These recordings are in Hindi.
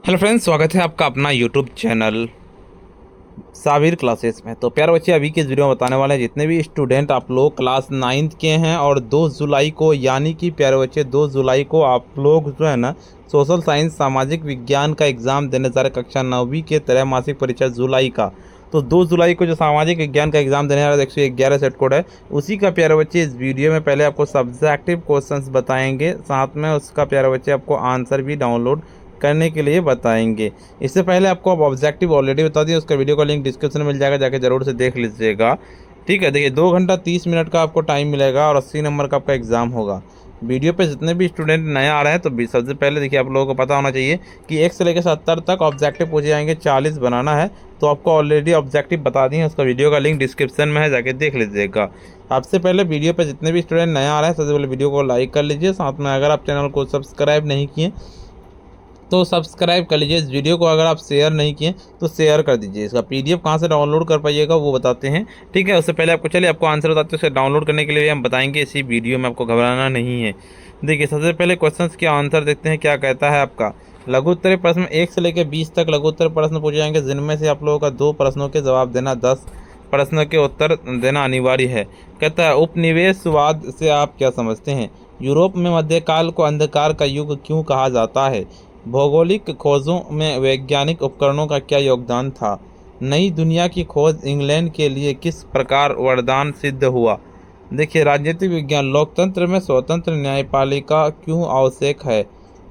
हेलो फ्रेंड्स, स्वागत है आपका अपना यूट्यूब चैनल साबिर क्लासेस में। तो प्यारे बच्चे, अभी के इस वीडियो में बताने वाले हैं जितने भी स्टूडेंट आप लोग क्लास 9th के हैं और 2 जुलाई को, यानी कि प्यारे बच्चे 2 जुलाई को आप लोग जो है ना सोशल साइंस सामाजिक विज्ञान का एग्ज़ाम देने जा रहे कक्षा 9वीं के त्रैमासिक परीक्षा जुलाई का। तो 2 जुलाई को जो सामाजिक विज्ञान का एग्ज़ाम देने वाला 111 सेट कोड है, उसी का प्यारे बच्चे इस वीडियो में पहले आपको सब्जेक्टिव क्वेश्चंस बताएंगे, साथ में उसका प्यारे बच्चे आपको आंसर भी डाउनलोड करने के लिए बताएंगे। इससे पहले आपको अब ऑब्जेक्टिव ऑलरेडी बता दिया, उसका वीडियो का लिंक डिस्क्रिप्शन में मिल जाएगा, जाके जरूर से देख लीजिएगा। ठीक है, देखिए 2 घंटा 30 मिनट का आपको टाइम मिलेगा और 80 नंबर का आपका एग्ज़ाम होगा। वीडियो पे जितने भी स्टूडेंट नए आ रहे हैं तो सबसे पहले देखिए आप लोगों को पता होना चाहिए कि 1 से लेकर 70 तक ऑब्जेक्टिव पूछे जाएंगे, 40 बनाना है। तो आपको ऑलरेडी ऑब्जेक्टिव बता दिए हैं, उसका वीडियो का लिंक डिस्क्रिप्शन में है, जाके देख लीजिएगा। आपसे पहले वीडियो पे जितने भी स्टूडेंट नए आ रहे हैं सबसे पहले वीडियो को लाइक कर लीजिए, साथ में अगर आप चैनल को सब्सक्राइब नहीं किए तो सब्सक्राइब कर लीजिए। इस वीडियो को अगर आप शेयर नहीं किए तो शेयर कर दीजिए। इसका पीडीएफ कहाँ से डाउनलोड कर पाइएगा वो बताते हैं। ठीक है, उससे पहले आपको आंसर बताते हैं। उसे डाउनलोड करने के लिए हम बताएंगे इसी वीडियो में, आपको घबराना नहीं है। देखिए सबसे पहले क्वेश्चन के आंसर देखते हैं क्या कहता है आपका। लघु उत्तरीय प्रश्न 1 से लेकर 20 तक लघु उत्तर प्रश्न पूछे जाएंगे, जिनमें से आप लोगों का 2 प्रश्नों के जवाब देना, 10 प्रश्नों के उत्तर देना अनिवार्य है। कहता है उपनिवेशवाद से आप क्या समझते हैं? यूरोप में मध्यकाल को अंधकार का युग क्यों कहा जाता है? भौगोलिक खोजों में वैज्ञानिक उपकरणों का क्या योगदान था? नई दुनिया की खोज इंग्लैंड के लिए किस प्रकार वरदान सिद्ध हुआ? देखिए राजनीतिक विज्ञान, लोकतंत्र में स्वतंत्र न्यायपालिका क्यों आवश्यक है?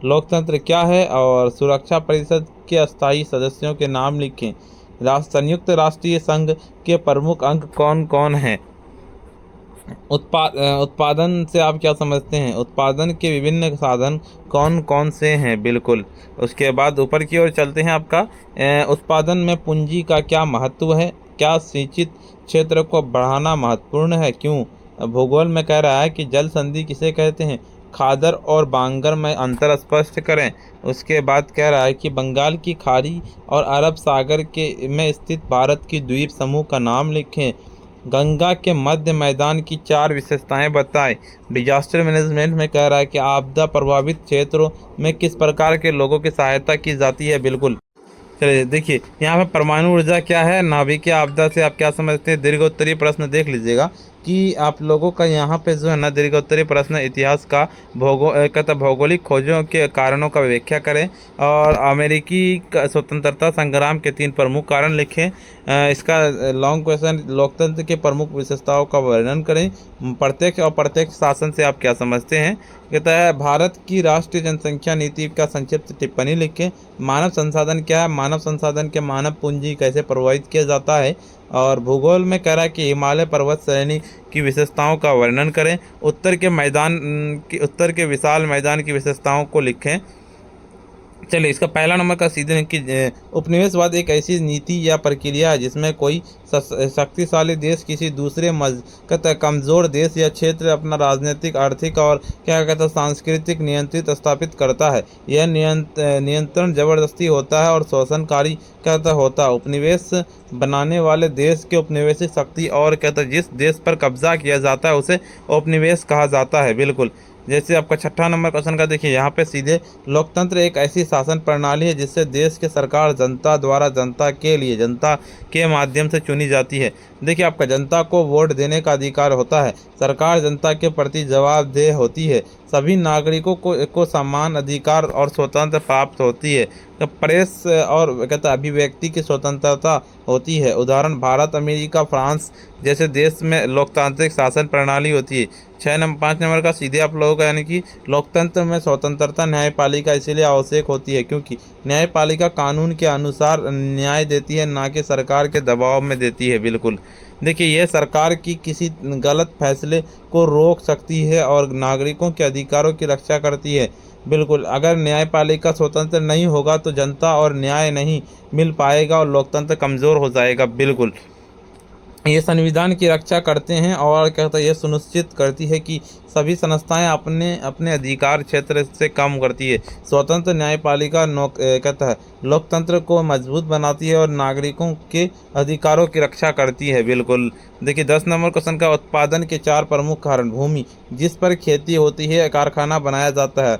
लोकतंत्र क्या है? और सुरक्षा परिषद के अस्थायी सदस्यों के नाम लिखें। संयुक्त राष्ट्रीय संघ के प्रमुख अंग कौन कौन हैं? उत्पादन से आप क्या समझते हैं? उत्पादन के विभिन्न साधन कौन कौन से हैं? बिल्कुल। उसके बाद ऊपर की ओर चलते हैं। आपका उत्पादन में पूंजी का क्या महत्व है? क्या सिंचित क्षेत्र को बढ़ाना महत्वपूर्ण है? क्यों? भूगोल में कह रहा है कि जल संधि किसे कहते हैं? खादर और बांगर में अंतर स्पष्ट करें। उसके बाद कह रहा है कि बंगाल की खाड़ी और अरब सागर के में स्थित भारत की द्वीप समूह का नाम लिखें। गंगा के मध्य मैदान की 4 विशेषताएं बताएं। डिजास्टर मैनेजमेंट में कह रहा है कि आपदा प्रभावित क्षेत्रों में किस प्रकार के लोगों की सहायता की जाती है? बिल्कुल। चलिए देखिए यहाँ पे परमाणु ऊर्जा क्या है, नाभिकीय आपदा से आप क्या समझते हैं? दीर्घोत्तरीय प्रश्न देख लीजिएगा कि आप लोगों का यहाँ पे जो है ना दीर्घोत्तरीय प्रश्न इतिहास का भौगोलिक खोजों के कारणों का व्याख्या करें और अमेरिकी स्वतंत्रता संग्राम के 3 प्रमुख कारण लिखें। इसका लॉन्ग क्वेश्चन, लोकतंत्र के प्रमुख विशेषताओं का वर्णन करें। प्रत्यक्ष और प्रत्यक्ष शासन से आप क्या समझते हैं? कहता है भारत की राष्ट्रीय जनसंख्या नीति का संक्षिप्त टिप्पणी लिखें। मानव संसाधन क्या है? मानव संसाधन के मानव पूंजी कैसे प्रभावित किया जाता है? और भूगोल में कह रहा है कि हिमालय पर्वत श्रेणी की विशेषताओं का वर्णन करें। उत्तर के विशाल मैदान की विशेषताओं को लिखें। चलिए इसका पहला नंबर का सीधे कि उपनिवेशवाद एक ऐसी नीति या प्रक्रिया है जिसमें कोई शक्तिशाली देश किसी दूसरे कमजोर देश या क्षेत्र अपना राजनीतिक, आर्थिक और क्या कहता है सांस्कृतिक नियंत्रित स्थापित करता है। यह नियंत्रण जबरदस्ती होता है और शोषणकारी कहता होता है। उपनिवेश बनाने वाले देश के उपनिवेशिक शक्ति और कहता है जिस देश पर कब्जा किया जाता है उसे उपनिवेश कहा जाता है। बिल्कुल। जैसे आपका छठा नंबर क्वेश्चन का देखिए यहाँ पे सीधे लोकतंत्र एक ऐसी शासन प्रणाली है जिससे देश की सरकार जनता द्वारा जनता के लिए जनता के माध्यम से चुनी जाती है। देखिए आपका जनता को वोट देने का अधिकार होता है। सरकार जनता के प्रति जवाबदेह होती है। सभी नागरिकों को समान अधिकार और स्वतंत्रता प्राप्त होती है। तो प्रेस और कहता अभिव्यक्ति की स्वतंत्रता होती है। उदाहरण भारत, अमेरिका, फ्रांस जैसे देश में लोकतांत्रिक शासन प्रणाली होती है। 5 नंबर का सीधे आप लोगों का यानी कि लोकतंत्र में स्वतंत्रता न्यायपालिका इसीलिए आवश्यक होती है क्योंकि न्यायपालिका कानून के अनुसार न्याय देती है, ना कि सरकार के दबाव में देती है। बिल्कुल। देखिए यह सरकार की किसी गलत फैसले को रोक सकती है और नागरिकों के अधिकारों की रक्षा करती है। बिल्कुल। अगर न्यायपालिका स्वतंत्र नहीं होगा तो जनता और न्याय नहीं मिल पाएगा और लोकतंत्र कमज़ोर हो जाएगा। बिल्कुल। ये संविधान की रक्षा करते हैं और कहता है ये सुनिश्चित करती है कि सभी संस्थाएं अपने अपने अधिकार क्षेत्र से काम करती है। स्वतंत्र न्यायपालिका कहता है लोकतंत्र को मजबूत बनाती है और नागरिकों के अधिकारों की रक्षा करती है। बिल्कुल। देखिए 10 नंबर क्वेश्चन का उत्पादन के 4 प्रमुख कारण। भूमि जिस पर खेती होती है, कारखाना बनाया जाता है।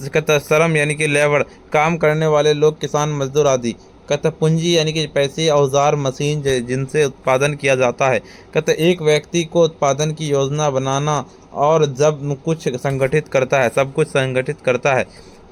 कहता है श्रम यानी कि लेबर, काम करने वाले लोग, किसान, मजदूर आदि। कहता है पूंजी यानी कि पैसे, औजार, मशीन जिनसे उत्पादन किया जाता है। कहता है एक व्यक्ति को उत्पादन की योजना बनाना और जब कुछ संगठित करता है, सब कुछ संगठित करता है।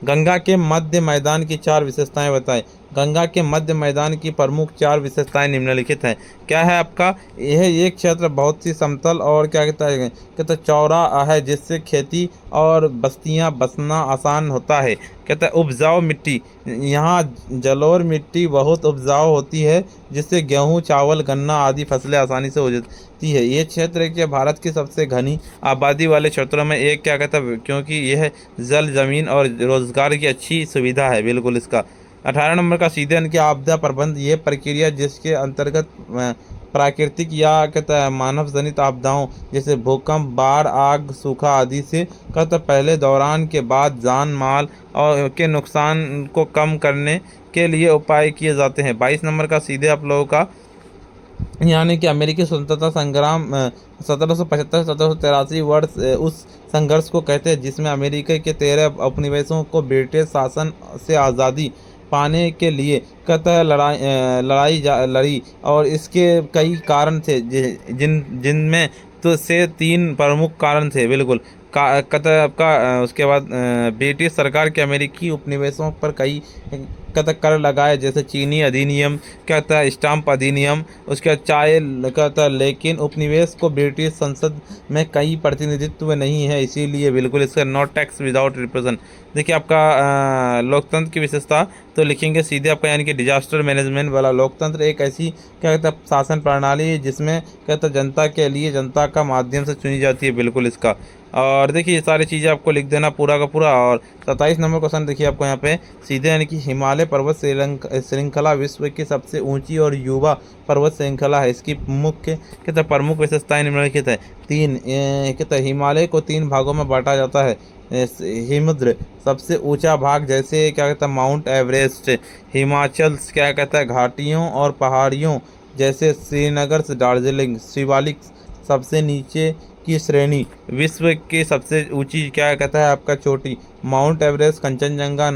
गंगा के मध्य मैदान की 4 विशेषताएं बताएं। गंगा के मध्य मैदान की प्रमुख 4 विशेषताएं निम्नलिखित हैं। क्या है आपका? यह एक क्षेत्र बहुत ही समतल और क्या कहता है चौड़ा है, जिससे खेती और बस्तियां बसना आसान होता है। कहता है उपजाऊ मिट्टी, यहाँ जलोढ़ मिट्टी बहुत उपजाऊ होती है, जिससे गेहूं, चावल, गन्ना आदि फसलें आसानी से हो जाती है। ये क्षेत्र क्या भारत की सबसे घनी आबादी वाले क्षेत्रों में एक क्या कहता है, क्योंकि यह जल, जमीन और रोजगार की अच्छी सुविधा है। बिल्कुल। इसका 18 नंबर का सीधे यानी कि आपदा प्रबंध, ये प्रक्रिया जिसके अंतर्गत प्राकृतिक या कहता है मानव जनित आपदाओं जैसे भूकंप, बाढ़, आग, सूखा आदि से कहता पहले, दौरान के बाद जान माल और के नुकसान को कम करने के लिए उपाय किए जाते हैं। 22 नंबर का सीधे आप लोगों का यानी कि अमेरिकी स्वतंत्रता संग्राम 1775-1783 वर्ष उस संघर्ष को कहते हैं जिसमें अमेरिका के 13 उपनिवेशों को ब्रिटिश शासन से आज़ादी पाने के लिए कहता है लड़ी और इसके कई कारण थे जिनमें तो से 3 प्रमुख कारण थे। बिल्कुल। कहता है आपका उसके बाद ब्रिटिश सरकार के अमेरिकी उपनिवेशों पर कई कहता कर लगाए, जैसे चीनी अधिनियम, कहता है स्टाम्प अधिनियम, उसके बाद चाय कहता है। लेकिन उपनिवेश को ब्रिटिश संसद में कई प्रतिनिधित्व नहीं है, इसीलिए बिल्कुल इसका नो टैक्स विदाउट रिप्रेजेंट। देखिए आपका लोकतंत्र की विशेषता तो लिखेंगे सीधे आपका यानी कि डिजास्टर मैनेजमेंट वाला। लोकतंत्र एक ऐसी क्या कहता है शासन प्रणाली है जिसमें कहता है जनता के लिए जनता का माध्यम से चुनी जाती है। बिल्कुल। इसका और देखिए ये सारी चीज़ें आपको लिख देना पूरा का पूरा। और 27 नंबर क्वेश्चन देखिए आपको यहाँ पे सीधे यानी कि हिमालय पर्वत श्रृंखला विश्व की सबसे ऊंची और युवा पर्वत श्रृंखला है। इसकी मुख्य कहता प्रमुख विशेषताएं निम्नलिखित है। 3 कहता हिमालय को 3 भागों में बांटा जाता है। हिमद्र सबसे ऊंचा भाग जैसे क्या कहता है माउंट एवरेस्ट। हिमाचल क्या कहता है घाटियों और पहाड़ियों जैसे श्रीनगर से दार्जिलिंग। शिवालिक सबसे नीचे की श्रेणी। विश्व की सबसे ऊंची क्या कहता है आपका चोटी माउंट एवरेस्ट। कंचनजंगा,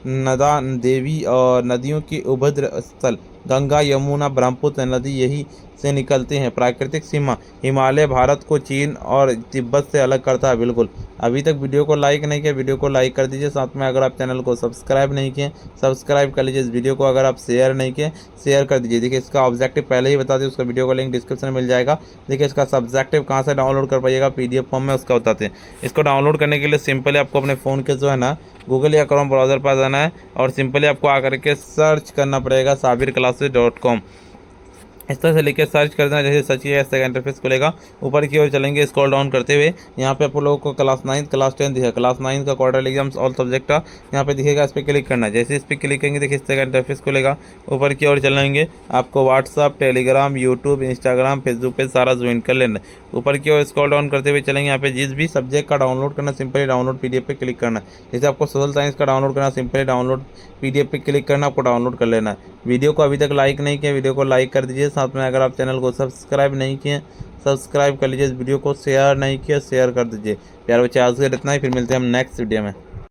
नदा देवी और नदियों की उभद्र स्थल गंगा, यमुना, ब्रह्मपुत्र नदी यही से निकलते हैं। प्राकृतिक सीमा हिमालय भारत को चीन और तिब्बत से अलग करता है। बिल्कुल। अभी तक वीडियो को लाइक नहीं किया, वीडियो को लाइक कर दीजिए। साथ में अगर आप चैनल को सब्सक्राइब नहीं किए, सब्सक्राइब कर लीजिए। इस वीडियो को अगर आप शेयर नहीं किए, शेयर कर दीजिए। देखिए इसका ऑब्जेक्टिव पहले ही बता दिए, उसका वीडियो का लिंक डिस्क्रिप्शन में मिल जाएगा। देखिए इसका सब्जेक्टिव कहाँ से डाउनलोड कर पाइएगा, PDF फॉर्म में उसका बताते हैं। इसको डाउनलोड करने के लिए सिंपली आपको अपने फ़ोन के जो है ना गूगल या क्रोम ब्राउज़र पर जाना है और सिंपली आपको आकर के सर्च करना पड़ेगा sabirclasses.com। इस तरह से लेकर सर्च कर देना। जैसे सर्च किया इसका इंटरफेस खुलेगा, ऊपर की ओर चलेंगे स्क्रॉल डाउन करते हुए। यहाँ पे आप लोगों को क्लास 9 क्लास 10 दिखेगा। क्लास 9 का क्वार्टर एग्जाम्स ऑल सब्जेक्ट का यहाँ पे दिखेगा, इस पर क्लिक करना है। जैसे इस पर क्लिक करेंगे देखिए इस तरह का इंटरफेस खुलेगा। ऊपर की ओर चलेंगे, आपको WhatsApp, Telegram, YouTube, Instagram, Facebook पे सारा ज्वाइन कर लेना। ऊपर की ओर स्क्रॉल डाउन करते हुए चलेंगे, यहाँ पे जिस भी सब्जेक्ट का डाउनलोड करना सिंपली डाउनलोड PDF पे क्लिक करना। जैसे आपको सोशल साइंस का डाउनलोड करना सिंपली डाउनलोड PDF पे क्लिक करना, आपको डाउनलोड कर लेना है। वीडियो को अभी तक लाइक नहीं किया, वीडियो को लाइक कर दीजिए। साथ में अगर आप चैनल को सब्सक्राइब नहीं किए, सब्सक्राइब कर लीजिए। इस वीडियो को शेयर नहीं किया, शेयर कर दीजिए। प्यार बच्चे आज के इतना ही, फिर मिलते हैं हम नेक्स्ट वीडियो में।